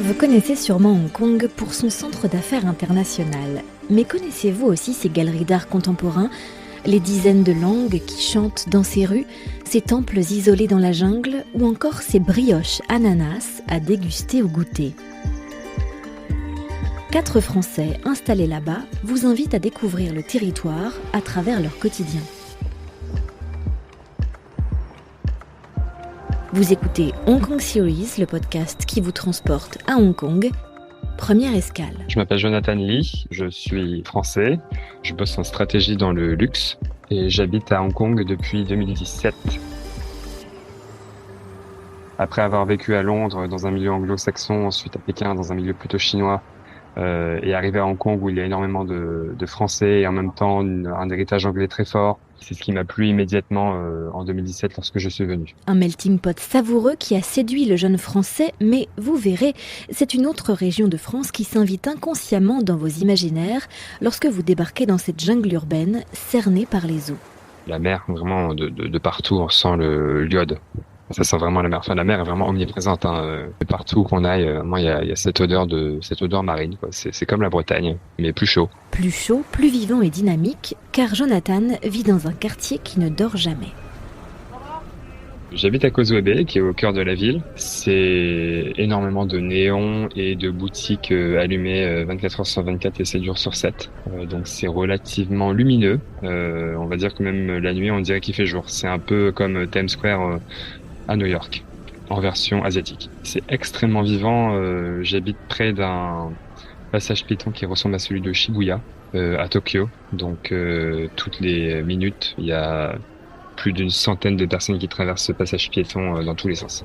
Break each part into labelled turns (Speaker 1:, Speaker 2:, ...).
Speaker 1: Vous connaissez sûrement Hong Kong pour son centre d'affaires international. Mais connaissez-vous aussi ses galeries d'art contemporain, les dizaines de langues qui chantent dans ses rues, ses temples isolés dans la jungle ou encore ses brioches ananas à déguster ou goûter? 4 Français installés là-bas vous invitent à découvrir le territoire à travers leur quotidien. Vous écoutez Hong Kong Series, le podcast qui vous transporte à Hong Kong. Première escale.
Speaker 2: Je m'appelle Jonathan Lee, je suis français, je bosse en stratégie dans le luxe et j'habite à Hong Kong depuis 2017. Après avoir vécu à Londres dans un milieu anglo-saxon, ensuite à Pékin dans un milieu plutôt chinois, et arrivé à Hong Kong où il y a énormément de Français et en même temps un héritage anglais très fort. C'est ce qui m'a plu immédiatement en 2017 lorsque je suis venu.
Speaker 1: Un melting pot savoureux qui a séduit le jeune Français, mais vous verrez, c'est une autre région de France qui s'invite inconsciemment dans vos imaginaires lorsque vous débarquez dans cette jungle urbaine cernée par les eaux.
Speaker 2: La mer, vraiment de partout, on sent l'iode. Ça sent vraiment la mer. Enfin, la mer est vraiment omniprésente. Partout qu'on aille, il y a cette odeur marine, quoi. C'est comme la Bretagne, mais plus chaud.
Speaker 1: Plus chaud, plus vivant et dynamique, car Jonathan vit dans un quartier qui ne dort jamais.
Speaker 2: J'habite à Causeway Bay, qui est au cœur de la ville. C'est énormément de néons et de boutiques allumées 24 heures sur 24 et 7 jours sur 7. Donc c'est relativement lumineux. On va dire que même la nuit, on dirait qu'il fait jour. C'est un peu comme Times Square à New York, en version asiatique. C'est extrêmement vivant. J'habite près d'un passage piéton qui ressemble à celui de Shibuya, à Tokyo. Donc toutes les minutes, il y a plus d'une centaine de personnes qui traversent ce passage piéton dans tous les sens.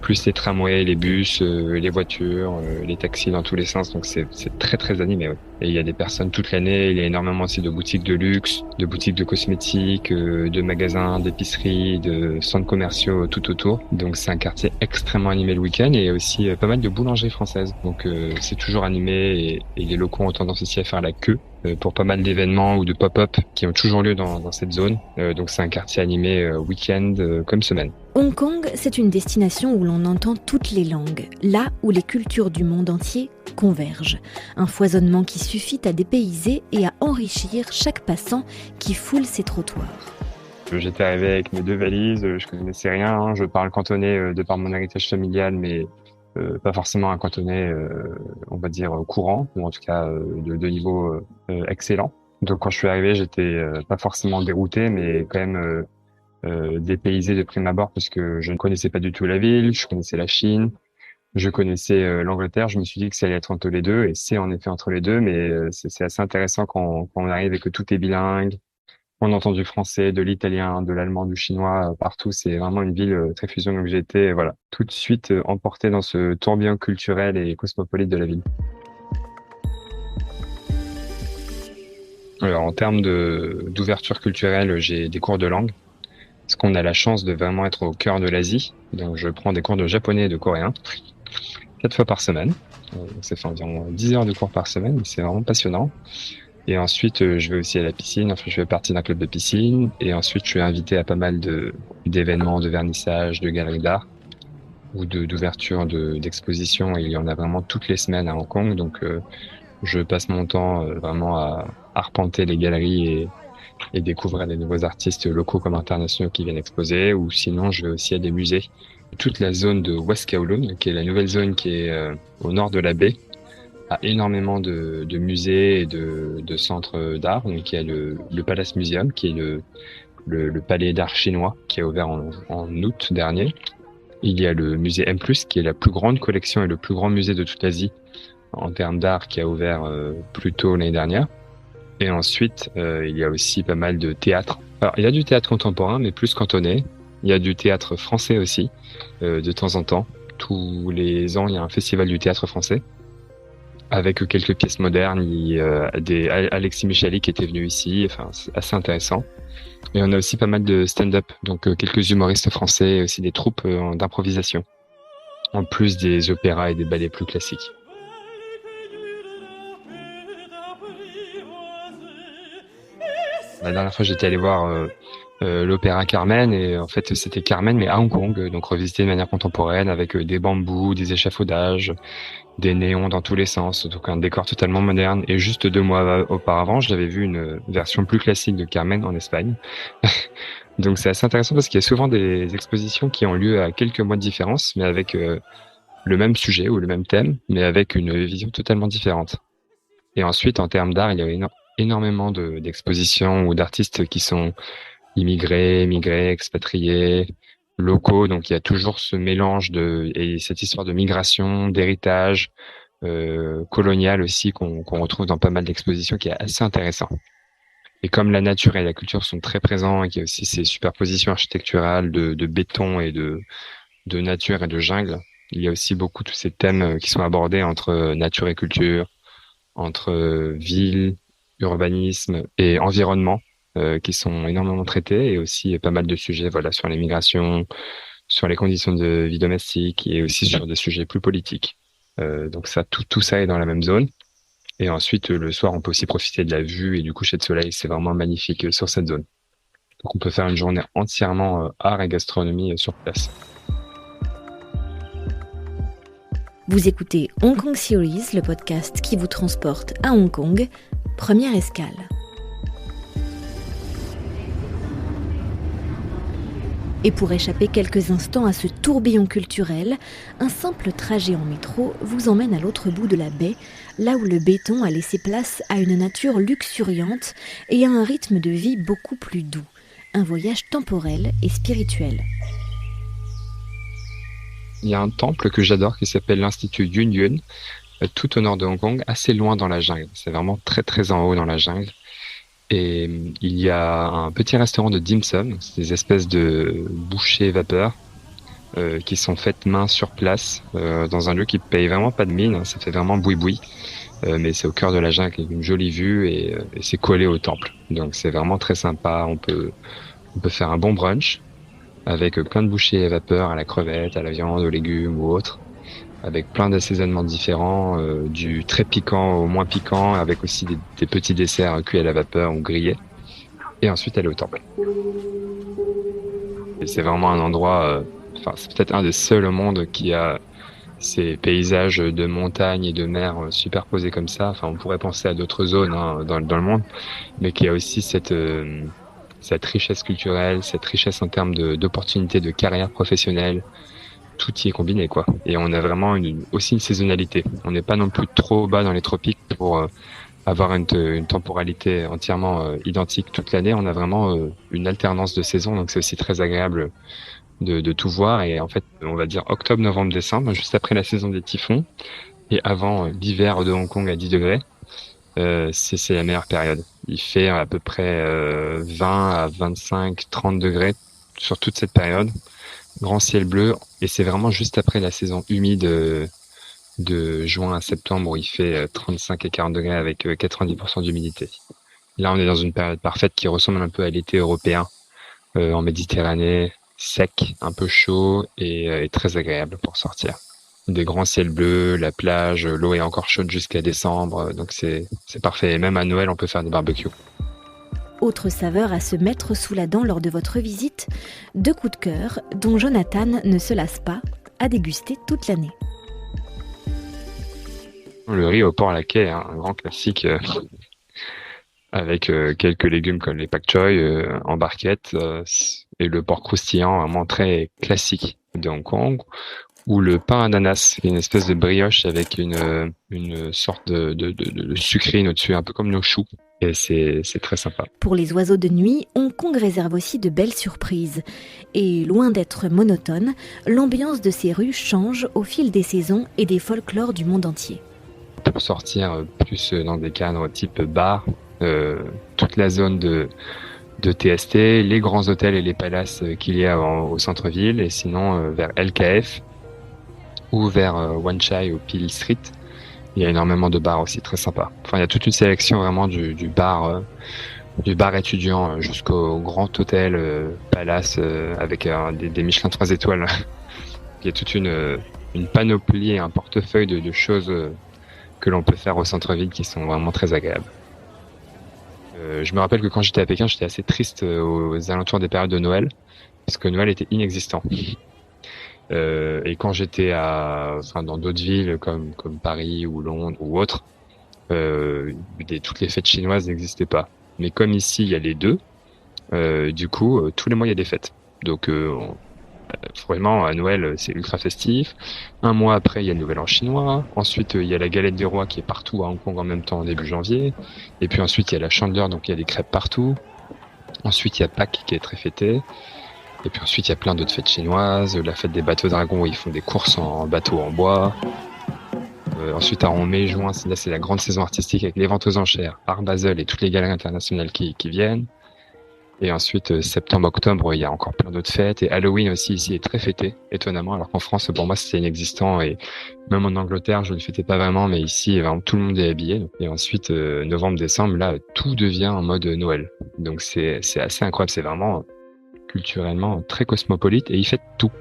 Speaker 2: Plus les tramways, les bus, les voitures, les taxis dans tous les sens. Donc c'est très très animé. Ouais. Et il y a des personnes toute l'année. Il y a énormément aussi de boutiques de luxe, de boutiques de cosmétiques, de magasins, d'épiceries, de centres commerciaux tout autour. Donc c'est un quartier extrêmement animé le week-end et aussi pas mal de boulangeries françaises. Donc c'est toujours animé et les locaux ont tendance aussi à faire la queue pour pas mal d'événements ou de pop-up qui ont toujours lieu dans cette zone. Donc c'est un quartier animé week-end comme semaine.
Speaker 1: Hong Kong, c'est une destination où l'on entend toutes les langues, là où les cultures du monde entier convergent. Un foisonnement qui suffit à dépayser et à enrichir chaque passant qui foule ses trottoirs.
Speaker 2: J'étais arrivé avec mes 2 valises, je connaissais rien, je parle cantonais de par mon héritage familial, mais pas forcément un cantonais, on va dire, courant, ou en tout cas de niveau excellent. Donc quand je suis arrivé, j'étais pas forcément dérouté, mais quand même dépaysé de prime abord parce que je ne connaissais pas du tout la ville, je connaissais la Chine, je connaissais l'Angleterre. Je me suis dit que ça allait être entre les deux, et c'est en effet entre les deux, mais c'est assez intéressant quand on arrive et que tout est bilingue. On entend du français, de l'italien, de l'allemand, du chinois partout. C'est vraiment une ville très fusion. Donc j'ai été tout de suite emporté dans ce tourbillon culturel et cosmopolite de la ville. Alors en termes d'ouverture culturelle, j'ai des cours de langue. Parce qu'on a la chance de vraiment être au cœur de l'Asie. Donc je prends des cours de japonais et de coréen 4 fois par semaine. Ça fait environ 10 heures de cours par semaine. C'est vraiment passionnant. Et ensuite, je vais aussi à la piscine. Enfin, je fais partie d'un club de piscine. Et ensuite, je suis invité à pas mal d'événements, de vernissage, de galeries d'art ou d'ouverture d'expositions. Et il y en a vraiment toutes les semaines à Hong Kong. Donc, je passe mon temps vraiment à arpenter les galeries et découvrir des nouveaux artistes locaux comme internationaux qui viennent exposer. Ou sinon, je vais aussi à des musées. Toute la zone de West Kowloon, qui est la nouvelle zone qui est au nord de la baie, a énormément de musées et de centres d'art. Donc il y a le Palace Museum, qui est le palais d'art chinois, qui a ouvert en août dernier. Il y a le musée M+, qui est la plus grande collection et le plus grand musée de toute l'Asie en termes d'art, qui a ouvert plus tôt l'année dernière. Et ensuite, il y a aussi pas mal de théâtre. Alors, il y a du théâtre contemporain, mais plus cantonais. Il y a du théâtre français aussi, de temps en temps. Tous les ans, il y a un festival du théâtre français, avec quelques pièces modernes. Il y a Alexis Michali qui était venu ici. Enfin, c'est assez intéressant. Et on a aussi pas mal de stand-up, donc quelques humoristes français et aussi des troupes d'improvisation, en plus des opéras et des ballets plus classiques. La dernière fois, j'étais allé voir l'opéra Carmen et en fait, c'était Carmen mais à Hong Kong, donc revisité de manière contemporaine avec des bambous, des échafaudages, des néons dans tous les sens, donc un décor totalement moderne. Et juste 2 mois auparavant, j'avais vu une version plus classique de Carmen en Espagne. Donc c'est assez intéressant parce qu'il y a souvent des expositions qui ont lieu à quelques mois de différence, mais avec le même sujet ou le même thème, mais avec une vision totalement différente. Et ensuite, en termes d'art, il y a énormément d'expositions ou d'artistes qui sont immigrés, émigrés, expatriés, locaux. Donc il y a toujours ce mélange et cette histoire de migration, d'héritage colonial aussi qu'on retrouve dans pas mal d'expositions qui est assez intéressant. Et comme la nature et la culture sont très présents et qu'il y a aussi ces superpositions architecturales de béton et de nature et de jungle, il y a aussi beaucoup tous ces thèmes qui sont abordés entre nature et culture, entre ville, urbanisme et environnement, qui sont énormément traités, et aussi pas mal de sujets, voilà, sur les migrations, sur les conditions de vie domestique et aussi sur des sujets plus politiques. Donc ça, tout ça est dans la même zone. Et ensuite, le soir, on peut aussi profiter de la vue et du coucher de soleil. C'est vraiment magnifique sur cette zone. Donc on peut faire une journée entièrement art et gastronomie sur place.
Speaker 1: Vous écoutez Hong Kong Series, le podcast qui vous transporte à Hong Kong, première escale. Et pour échapper quelques instants à ce tourbillon culturel, un simple trajet en métro vous emmène à l'autre bout de la baie, là où le béton a laissé place à une nature luxuriante et à un rythme de vie beaucoup plus doux. Un voyage temporel et spirituel.
Speaker 2: Il y a un temple que j'adore qui s'appelle l'Institut Yun Yun, tout au nord de Hong Kong, assez loin dans la jungle. C'est vraiment très très en haut dans la jungle. Et il y a un petit restaurant de dim sum, c'est des espèces de bouchées vapeur qui sont faites main sur place dans un lieu qui paye vraiment pas de mine, hein, ça fait vraiment boui-boui. Mais c'est au cœur de la jungle avec une jolie vue et c'est collé au temple. Donc c'est vraiment très sympa. On peut faire un bon brunch avec plein de bouchées à vapeur, à la crevette, à la viande, aux légumes ou autres, avec plein d'assaisonnements différents, du très piquant au moins piquant, avec aussi des petits desserts cuits à la vapeur ou grillés. Et ensuite aller au temple. Et c'est vraiment un endroit, c'est peut-être un des seuls au monde qui a ces paysages de montagne et de mer superposés comme ça. Enfin, on pourrait penser à d'autres zones dans le monde, mais qui a aussi cette richesse culturelle, cette richesse en termes d'opportunités de carrière professionnelle. Tout y est combiné, quoi. Et on a vraiment aussi une saisonnalité. On n'est pas non plus trop bas dans les tropiques pour avoir une temporalité entièrement identique toute l'année. On a vraiment une alternance de saisons, donc c'est aussi très agréable de tout voir. Et en fait, on va dire octobre, novembre, décembre, juste après la saison des typhons et avant l'hiver de Hong Kong à 10 degrés, c'est la meilleure période. Il fait à peu près 20 à 25, 30 degrés sur toute cette période. Grand ciel bleu, et c'est vraiment juste après la saison humide de juin à septembre où il fait 35 et 40 degrés avec 90% d'humidité. Là, on est dans une période parfaite qui ressemble un peu à l'été européen en Méditerranée, sec, un peu chaud et très agréable pour sortir. Des grands ciels bleus, la plage, l'eau est encore chaude jusqu'à décembre, donc c'est parfait. Et même à Noël, on peut faire des barbecues.
Speaker 1: Autre saveur à se mettre sous la dent lors de votre visite, 2 coups de cœur dont Jonathan ne se lasse pas à déguster toute l'année.
Speaker 2: Le riz au porc à la quai, hein, un grand classique avec quelques légumes comme les pak choy en barquette et le porc croustillant, vraiment très classique de Hong Kong. Ou le pain ananas, qui est une espèce de brioche avec une sorte de sucrine au-dessus, un peu comme nos choux. Et c'est très sympa.
Speaker 1: Pour les oiseaux de nuit, Hong Kong réserve aussi de belles surprises. Et loin d'être monotone, l'ambiance de ces rues change au fil des saisons et des folklores du monde entier.
Speaker 2: Pour sortir plus dans des cadres type bar, toute la zone de TST, les grands hôtels et les palaces qu'il y a au centre-ville, et sinon vers LKF ou vers Wan Chai ou Peel Street. Il y a énormément de bars aussi très sympas. Enfin, il y a toute une sélection vraiment du bar étudiant jusqu'au grand hôtel palace avec des Michelin 3 étoiles. Il y a toute une panoplie et un portefeuille de choses que l'on peut faire au centre-ville qui sont vraiment très agréables. Je me rappelle que quand j'étais à Pékin, j'étais assez triste aux alentours des périodes de Noël, parce que Noël était inexistant. Et quand j'étais dans d'autres villes comme Paris ou Londres ou autres, toutes les fêtes chinoises n'existaient pas. Mais comme ici, il y a les deux, du coup, tous les mois, il y a des fêtes. Donc, vraiment, à Noël, c'est ultra festif. Un mois après, il y a le Nouvel An chinois. Ensuite, il y a la galette des rois qui est partout à Hong Kong en même temps, début janvier. Et puis ensuite, il y a la Chandeleur, donc il y a des crêpes partout. Ensuite, il y a Pâques qui est très fêté. Et puis ensuite, il y a plein d'autres fêtes chinoises. La fête des bateaux dragons où ils font des courses en bateau en bois. Ensuite, en mai, juin, c'est la grande saison artistique avec les ventes aux enchères, Art Basel et toutes les galeries internationales qui viennent. Et ensuite, septembre, octobre, il y a encore plein d'autres fêtes. Et Halloween aussi ici est très fêté, étonnamment. Alors qu'en France, pour moi, c'était inexistant. Et même en Angleterre, je ne le fêtais pas vraiment. Mais ici, vraiment, tout le monde est habillé. Et ensuite, novembre, décembre, là, tout devient en mode Noël. Donc, c'est assez incroyable. C'est vraiment culturellement très cosmopolite. Et ils fêtent tout.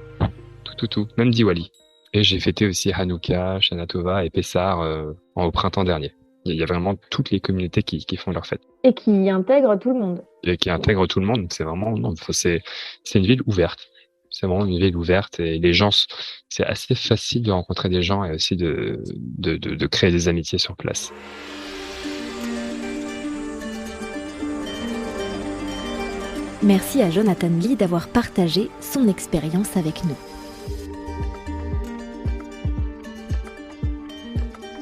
Speaker 2: Tout. Même Diwali. Et j'ai fêté aussi Hanouka, Shana Tova et Pessah au printemps dernier. Il y a vraiment toutes les communautés qui font leur fête.
Speaker 3: Et qui intègre tout le monde.
Speaker 2: Et qui intègre tout le monde. C'est vraiment, non, c'est une ville ouverte. C'est vraiment une ville ouverte et les gens, c'est assez facile de rencontrer des gens et aussi de créer des amitiés sur place.
Speaker 1: Merci à Jonathan Lee d'avoir partagé son expérience avec nous.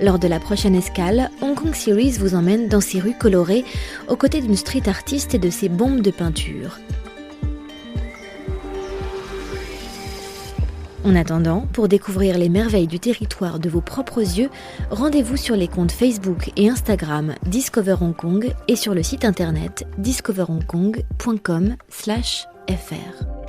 Speaker 1: Lors de la prochaine escale, Hong Kong Series vous emmène dans ses rues colorées, aux côtés d'une street artiste et de ses bombes de peinture. En attendant, pour découvrir les merveilles du territoire de vos propres yeux, rendez-vous sur les comptes Facebook et Instagram Discover Hong Kong et sur le site internet discoverhongkong.com/fr.